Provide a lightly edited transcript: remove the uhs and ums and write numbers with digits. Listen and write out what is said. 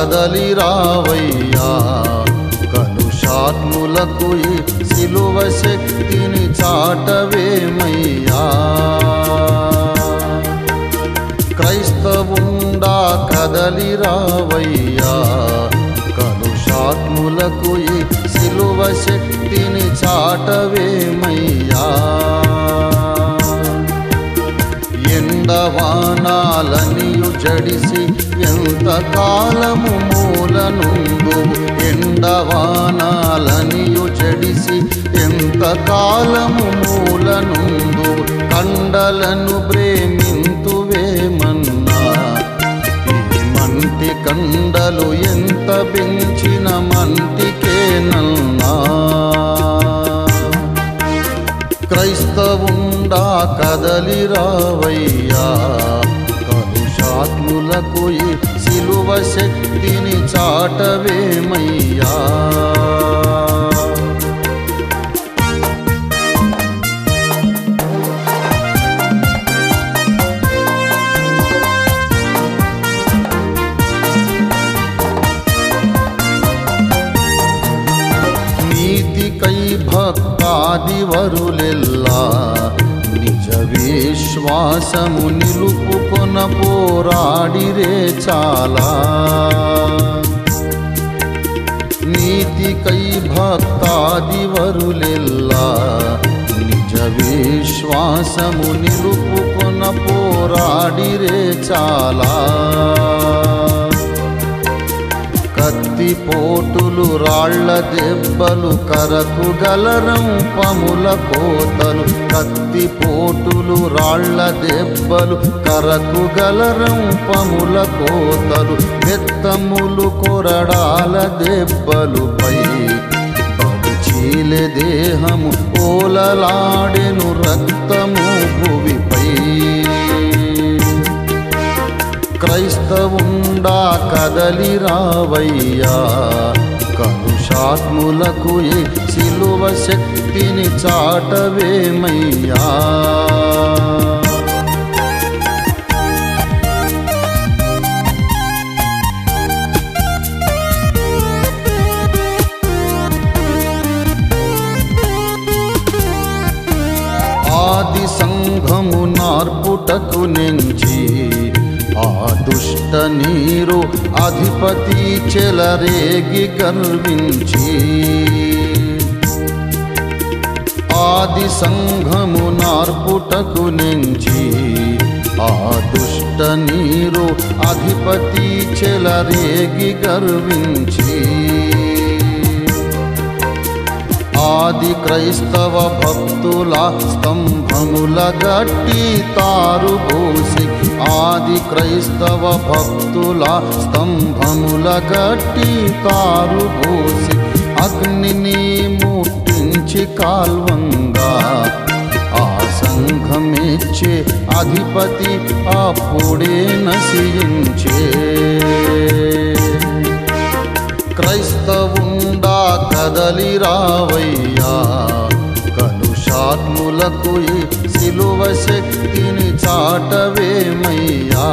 కదలి రావయ్యా కలుషాత్ములకు ఈ సిలువ శక్తిని చాటవేమయ్యా క్రైస్తవుండా కదలి రావయ్యా కలుషాత్ములకు ఈ సిలువ శక్తిని చాటవేమయ్యా ఎండవానాలనియు జడిసి ఎంత కాలము మూలనుందు ఎండవానాలనియు జడిసి ఎంత కాలము మూలనుందు కండలను ప్రేమింతువేమన్నా ఈ మంటి కండలు ఎంత పెంచిన మంటికేనన్నా క్రైస్తవుండా కదలి రావయ్యా కలుషాత్ములకు ఈ సిలువ శక్తిని చాటవేమయ్యా నీతికై భక్తాదివరులెల్లా నిజ విశ్వాసము నిలుపుకొన పోరాడిరే చాలా నీతికై భక్తాదివరులెల్లా నిజ విశ్వాసము నిలుపుకొన పోరాడిరే చాలా కత్తి పోటులు రాళ్ల దెబ్బలు కరకు గలరంపముల కోతలు కత్తి పోటులు రాళ్ల దెబ్బలు కరకు గలరంపముల కోతలు బెత్తములు కొరడాల దెబ్బలుపై చీలె దేహము ఓలలాడెను రక్తము భువిపై క్రైస్తవుండా కదలి రావయ్యా కలుషాత్ములకు ఈ సిలువ శక్తిని చాటవేమయ్యా ఆది సంఘము నార్పుటకు నెంచి ఆ దుష్ట నీరు అధిపతి చెలరేగి గర్వించి ఆది సంఘము నార్పుటకు నెంచి ఆ దుష్ట నీరు అధిపతి చెలరేగి గర్వించి ఆది క్రైస్తవ భక్తుల స్తంభముల గట్టి తారుబోసి ఆది క్రైస్తవ భక్తుల స్తంభముల గట్టి తారుబోసి అగ్నిని ముట్టించి కాల్వంగా ఆ సంఘమిచ్చే అధిపతి అప్పుడే నశించే క్రైస్తవుండా కదలి రావయ్యా కలుషాత్ములకు ఈ సిలువ శక్తిని చాటవేమయ్యా